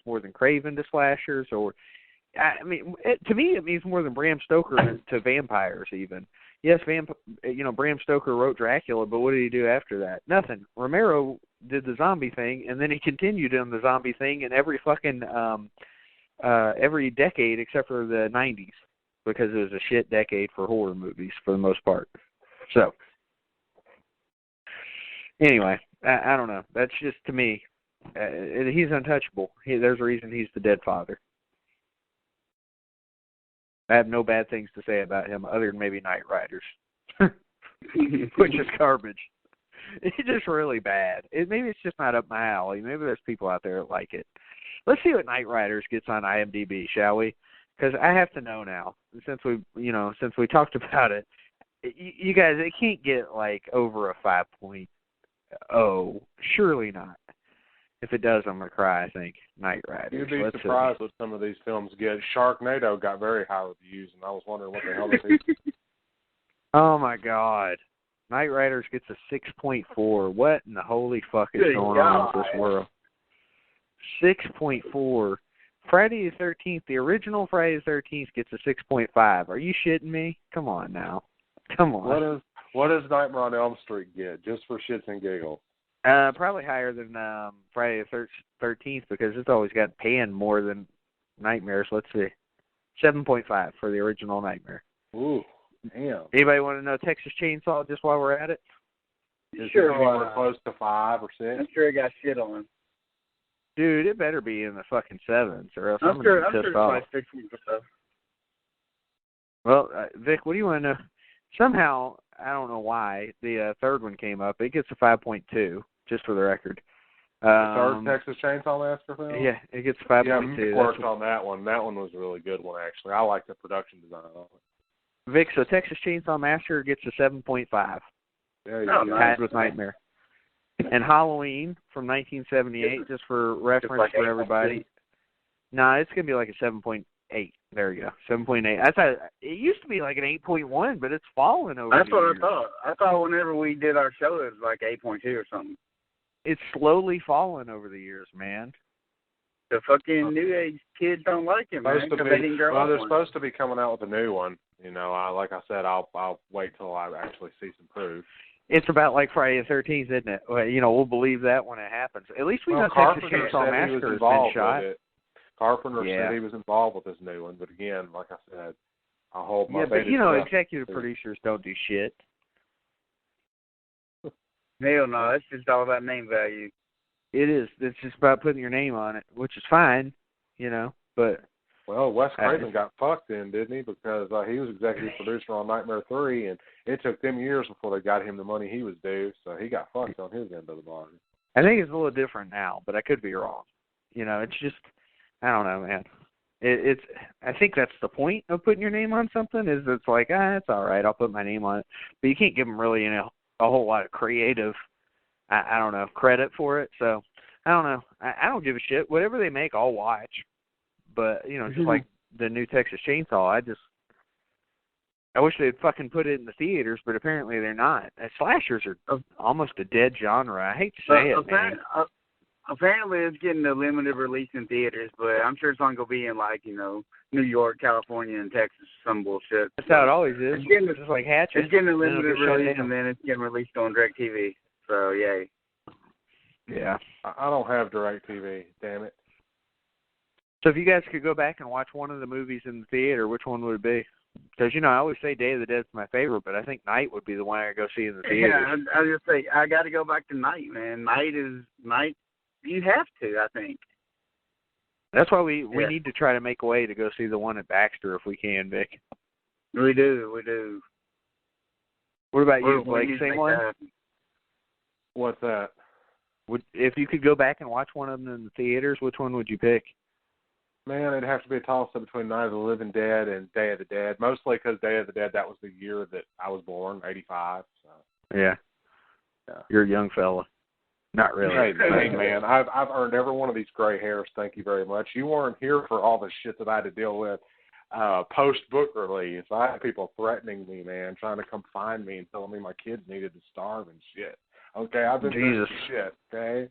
more than Craven to slashers, or I mean, to me, it means more than Bram Stoker to vampires. Even yes, Bram Stoker wrote Dracula, but what did he do after that? Nothing. Romero did the zombie thing, and then he continued on the zombie thing in every fucking every decade except for the 90s, because it was a shit decade for horror movies for the most part. So anyway, I don't know. That's just, to me, he's untouchable. There's a reason he's the Deadfather. I have no bad things to say about him other than maybe Night Riders, which is garbage. It's just really bad. Maybe it's just not up my alley. Maybe there's people out there that like it. Let's see what Night Riders gets on IMDb, shall we? Because I have to know now. Since we talked about it, you guys, it can't get like over a 5.0. Surely not. If it does, I'm gonna cry. I think Night Riders. You'd be surprised what some of these films get. Sharknado got very high reviews, and I was wondering what the hell this is. Oh my God. Night Riders gets a 6.4. What in the holy fuck is going on with this world? 6.4. Friday the 13th, the original Friday the 13th gets a 6.5. Are you shitting me? Come on now. Come on. What does Nightmare on Elm Street get, just for shits and giggles? Probably higher than Friday the 13th, because it's always got paying more than Nightmares. Let's see. 7.5 for the original Nightmare. Ooh, damn. Anybody want to know Texas Chainsaw just while we're at it? Sure. We're close to 5 or 6. I'm sure it got shit on. Dude, it better be in the fucking 7s, or else I'm sure it's like 6 weeks or so. Well, Vic, what do you want to know? Somehow, I don't know why, the third one came up. It gets a 5.2, just for the record. The third Texas Chainsaw Massacre film? Yeah, it gets 5.2. Yeah, Mick worked on that one. That one was a really good one, actually. I like the production design of it. Vic, so Texas Chainsaw Massacre gets a 7.5. Yeah, tied with Nightmare. And Halloween from 1978, just for reference for everybody. No, it's going to be like a 7.8. There you go, 7.8. I thought it used to be like an 8.1, but it's fallen over. That's the what years. I thought. I thought whenever we did our show, it was like 8.2 or something. It's slowly fallen over the years, man. The fucking new age kids don't like it, man. They're supposed to be coming out with a new one. You know, like I said, I'll wait till I actually see some proof. It's about like Friday the 13th, isn't it? Well, we'll believe that when it happens. At least we know Texas Chainsaw Massacre has been shot. Carpenter said he was involved with this new one, but again, like I said, I'll hold my but executive producers don't do shit. Hell no, it's just all about name value. It is. It's just about putting your name on it, which is fine, but... Well, Wes Craven got fucked in, didn't he? Because he was executive producer on Nightmare 3, and it took them years before they got him the money he was due, so he got fucked on his end of the bargain. I think it's a little different now, but I could be wrong. It's just, I don't know, man. I think that's the point of putting your name on something, is it's like, it's all right, I'll put my name on it. But you can't give them really, a whole lot of creative, I don't know, credit for it. So, I don't know. I don't give a shit. Whatever they make, I'll watch. But, just like the new Texas Chainsaw, I wish they'd fucking put it in the theaters, but apparently they're not. Slashers are almost a dead genre. I hate to say it, man. Apparently it's getting a limited release in theaters, but I'm sure it's not going to be in, like, New York, California, and Texas, some bullshit. That's how it always is. It's just like Hatchet. It's getting a limited release, and then it's getting released on DirecTV. So, yay. Yeah. I don't have DirecTV, damn it. So if you guys could go back and watch one of the movies in the theater, which one would it be? Because, I always say Day of the Dead's my favorite, but I think Night would be the one I'd go see in the theater. Yeah, I just say, I got to go back to Night, man. Night, you have to, I think. That's why we need to try to make a way to go see the one at Baxter if we can, Vic. We do. What about you, Blake? Same one? What's that? If you could go back and watch one of them in the theaters, which one would you pick? Man, it'd have to be a toss-up between Night of the Living Dead and Day of the Dead, mostly because Day of the Dead, that was the year that I was born, 85. So. Yeah. You're a young fella. Not really. Hey, man, I've earned every one of these gray hairs, thank you very much. You weren't here for all the shit that I had to deal with post-book release. I had people threatening me, man, trying to come find me and telling me my kids needed to starve and shit. Okay, I've been through shit, okay?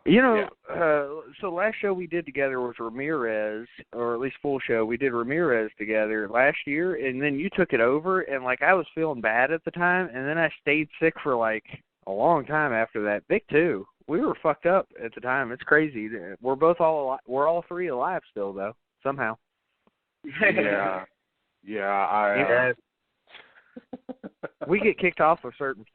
So last show we did together was Ramirez, or at least full show. We did Ramirez together last year, and then you took it over, and like I was feeling bad at the time, and then I stayed sick for like a long time after that. Vic too. We were fucked up at the time. It's crazy. We're both all alive. We're all three alive still though somehow. Yeah. We get kicked off of certain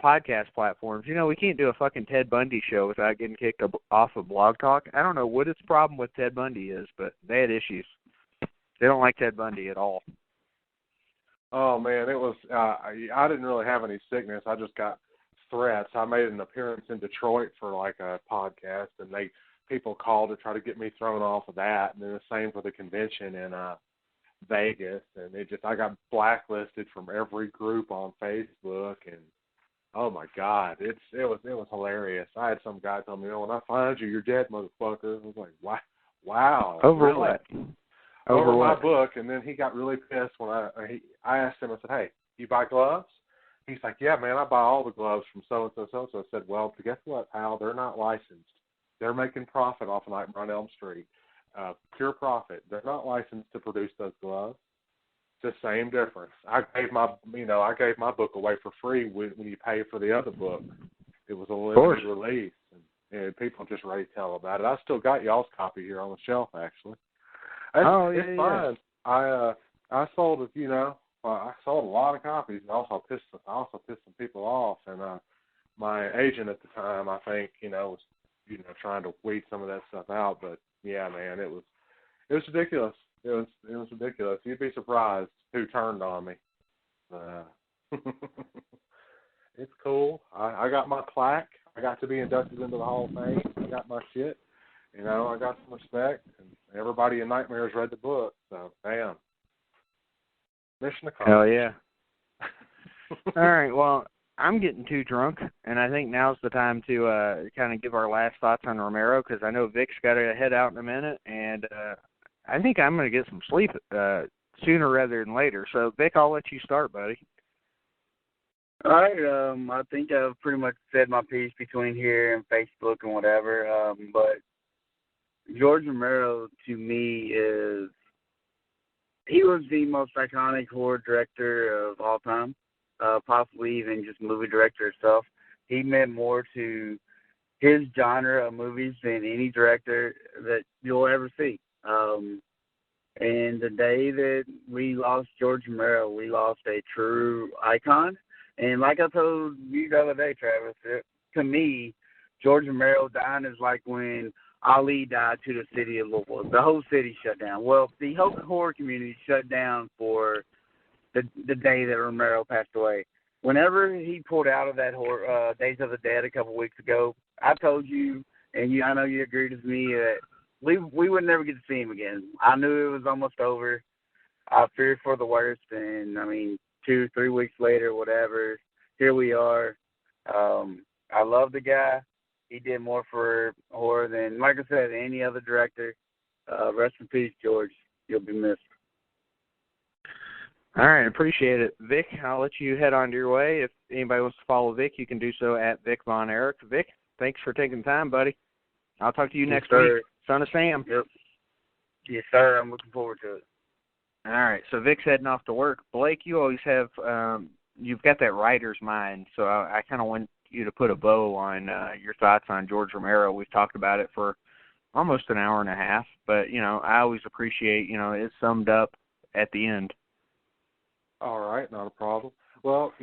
podcast platforms. You know, we can't do a fucking Ted Bundy show without getting kicked off of Blog Talk. I don't know what its problem with Ted Bundy is, but they had issues. They don't like Ted Bundy at all. Oh, man, it was, I didn't really have any sickness. I just got threats. I made an appearance in Detroit for like a podcast, and people called to try to get me thrown off of that, and then the same for the convention in Vegas, and I got blacklisted from every group on Facebook, and oh my God, it was hilarious. I had some guy tell me, when I find you, you're dead, motherfucker. I was like, wow. Over really? what? Over my book. And then he got really pissed when I asked him, I said, hey, you buy gloves? He's like, yeah, man, I buy all the gloves from so-and-so, so-and-so. I said, well, guess what, pal? They're not licensed. They're making profit off of Nightmare on Elm Street. Pure profit. They're not licensed to produce those gloves. It's the same difference. I gave my book away for free when you pay for the other book. It was a limited release, and people just ready to tell about it. I still got y'all's copy here on the shelf, actually. It's fine. I sold it. I sold a lot of copies, and I also pissed some people off. And my agent at the time, I think, was trying to weed some of that stuff out, but. Yeah, man, it was ridiculous. It was ridiculous. You'd be surprised who turned on me. It's cool. I got my plaque. I got to be inducted into the Hall of Fame. I got my shit. I got some respect, and everybody in Nightmares read the book. So, damn. Mission accomplished. Hell yeah. All right, well, I'm getting too drunk, and I think now's the time to kind of give our last thoughts on Romero, because I know Vic's got to head out in a minute, and I think I'm going to get some sleep sooner rather than later. So, Vic, I'll let you start, buddy. All right, I think I've pretty much said my piece between here and Facebook and whatever, but George Romero, to me, he was the most iconic horror director of all time. Possibly even just movie director itself. He meant more to his genre of movies than any director that you'll ever see. And the day that we lost George Romero, we lost a true icon. And like I told you the other day, Travis, to me, George Romero dying is like when Ali died to the city of Louisville. The whole city shut down. Well, the whole horror community shut down for the day that Romero passed away. Whenever he pulled out of that horror, Days of the Dead a couple weeks ago, I told you, and I know you agreed with me, that we would never get to see him again. I knew it was almost over. I feared for the worst, and 2-3 weeks later, whatever, here we are. I love the guy. He did more for horror than, like I said, any other director. Rest in peace, George. You'll be missed. All right, appreciate it. Vic, I'll let you head on to your way. If anybody wants to follow Vic, you can do so at Vic Von Erich. Vic, thanks for taking time, buddy. I'll talk to you next week. Son of Sam. Yep. Yes, sir. I'm looking forward to it. All right, so Vic's heading off to work. Blake, you always have, you've got that writer's mind, so I kind of want you to put a bow on your thoughts on George Romero. We've talked about it for almost an hour and a half, but, I always appreciate, it's summed up at the end. All right, not a problem. Well,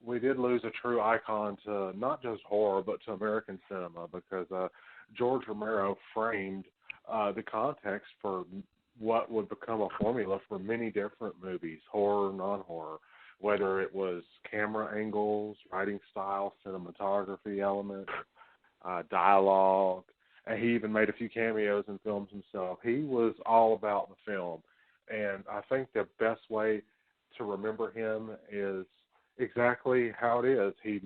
we did lose a true icon to not just horror, but to American cinema, because George Romero framed the context for what would become a formula for many different movies, horror, non-horror, whether it was camera angles, writing style, cinematography elements, dialogue, and he even made a few cameos in films himself. He was all about the film, and I think the best way to remember him is exactly how it is. He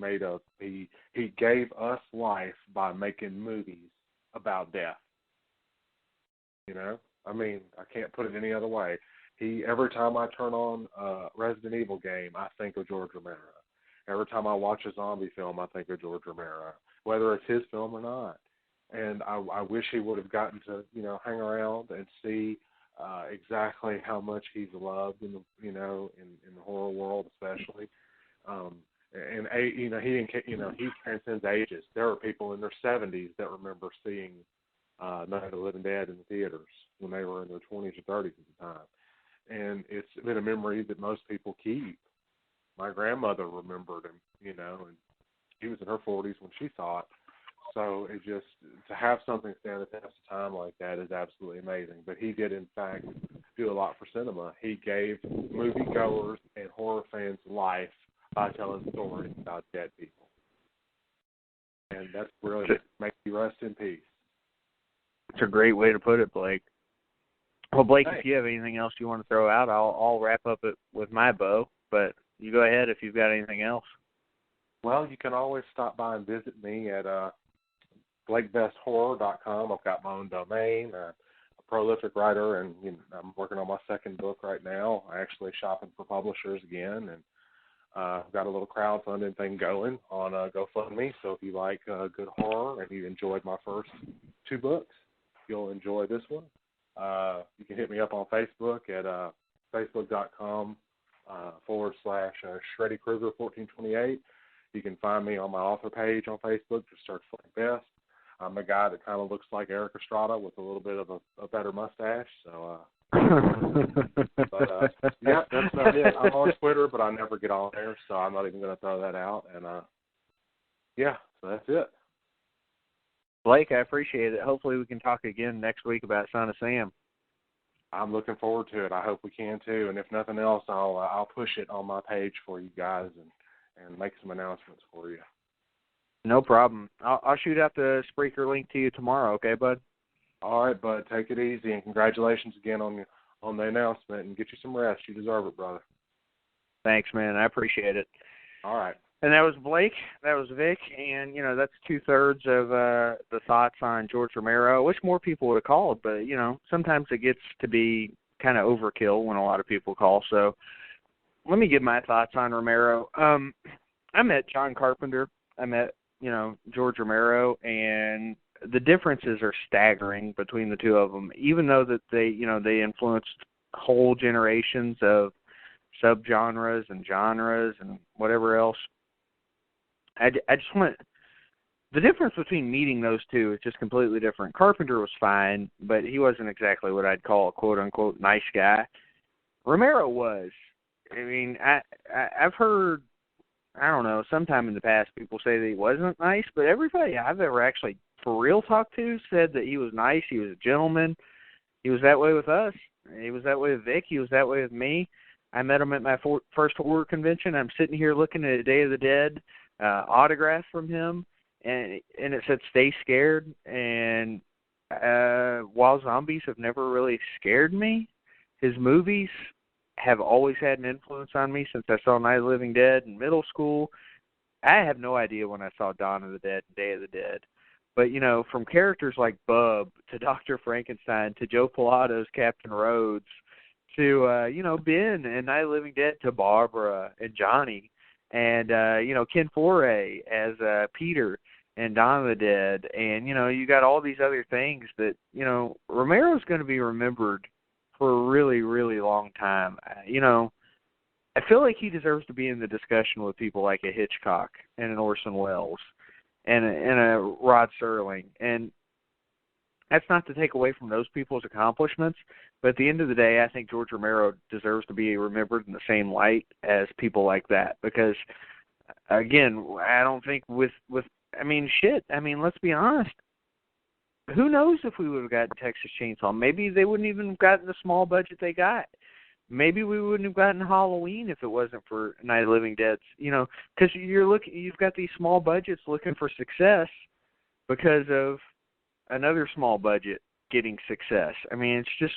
gave us life by making movies about death. I can't put it any other way. Every time I turn on a Resident Evil game, I think of George Romero. Every time I watch a zombie film, I think of George Romero. whether it's his film or not. And I wish he would have gotten to, hang around and see exactly how much he's loved in the, in the horror world, especially. And he didn't, he transcends ages. There are people in their 70s that remember seeing Night of the Living Dead in the theaters when they were in their 20s or 30s at the time. And it's been a memory that most people keep. My grandmother remembered him, and she was in her 40s when she saw it. So it just, to have something stand the test of time like that is absolutely amazing. But he did, in fact, do a lot for cinema. He gave moviegoers and horror fans life by telling stories about dead people. And that's brilliant. Makes you rest in peace. It's a great way to put it, Blake. Well, Blake, Hey. If you have anything else you want to throw out, I'll wrap up it with my bow. But you go ahead if you've got anything else. Well, you can always stop by and visit me at BlakeBestHorror.com. I've got my own domain. I'm a prolific writer, and I'm working on my second book right now. I'm actually shopping for publishers again, and I've got a little crowdfunding thing going on GoFundMe. So if you like good horror and you enjoyed my first 2 books, you'll enjoy this one. You can hit me up on Facebook at facebook.com /Shreddy Krueger 1428. You can find me on my author page on Facebook. Just search Blake Best. I'm a guy that kind of looks like Eric Estrada with a little bit of a better mustache. So, but yeah, that's about it. I'm on Twitter, but I never get on there, so I'm not even going to throw that out. And yeah, so that's it. Blake, I appreciate it. Hopefully we can talk again next week about Son of Sam. I'm looking forward to it. I hope we can too. And if nothing else, I'll push it on my page for you guys and make some announcements for you. No problem. I'll shoot out the Spreaker link to you tomorrow, okay, bud? All right, bud. Take it easy, and congratulations again on the announcement, and get you some rest. You deserve it, brother. Thanks, man. I appreciate it. All right. And that was Blake. That was Vic. And, that's 2/3 of the thoughts on George Romero. I wish more people would have called, but, sometimes it gets to be kind of overkill when a lot of people call. So let me give my thoughts on Romero. I met John Carpenter. I met, George Romero, and the differences are staggering between the two of them, even though that they influenced whole generations of subgenres and genres and whatever else. I just want the difference between meeting those two is just completely different. Carpenter was fine, but he wasn't exactly what I'd call a quote-unquote nice guy. Romero was. I mean, I've heard, I don't know, sometime in the past people say that he wasn't nice, but everybody I've ever actually for real talked to said that he was nice, he was a gentleman. He was that way with us. He was that way with Vic. He was that way with me. I met him at my first horror convention. I'm sitting here looking at a Day of the Dead autograph from him, and it said "Stay Scared." And while zombies have never really scared me, his movies have always had an influence on me since I saw Night of the Living Dead in middle school. I have no idea when I saw Dawn of the Dead and Day of the Dead. But, from characters like Bub to Dr. Frankenstein to Joe Pilato's Captain Rhodes to, Ben and Night of the Living Dead to Barbara and Johnny and, Ken Foray as Peter and Dawn of the Dead. And, you got all these other things that, Romero's going to be remembered for a really, really long time. I feel like he deserves to be in the discussion with people like a Hitchcock and an Orson Welles and a Rod Serling. And that's not to take away from those people's accomplishments, but at the end of the day, I think George Romero deserves to be remembered in the same light as people like that. Because, again, I don't think let's be honest. Who knows if we would have gotten Texas Chainsaw? Maybe they wouldn't even have gotten the small budget they got. Maybe we wouldn't have gotten Halloween if it wasn't for Night of the Living Dead. Because you've got these small budgets looking for success because of another small budget getting success. I mean, it's just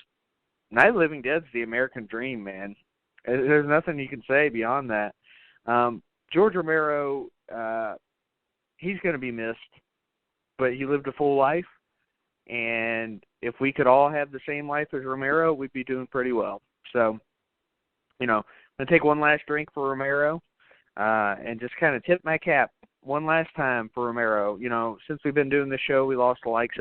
Night of the Living Dead's the American dream, man. There's nothing you can say beyond that. George Romero, he's going to be missed, but he lived a full life. And if we could all have the same life as Romero, we'd be doing pretty well. So, I'm going to take one last drink for Romero and just kind of tip my cap one last time for Romero. You know, since we've been doing this show, we lost the likes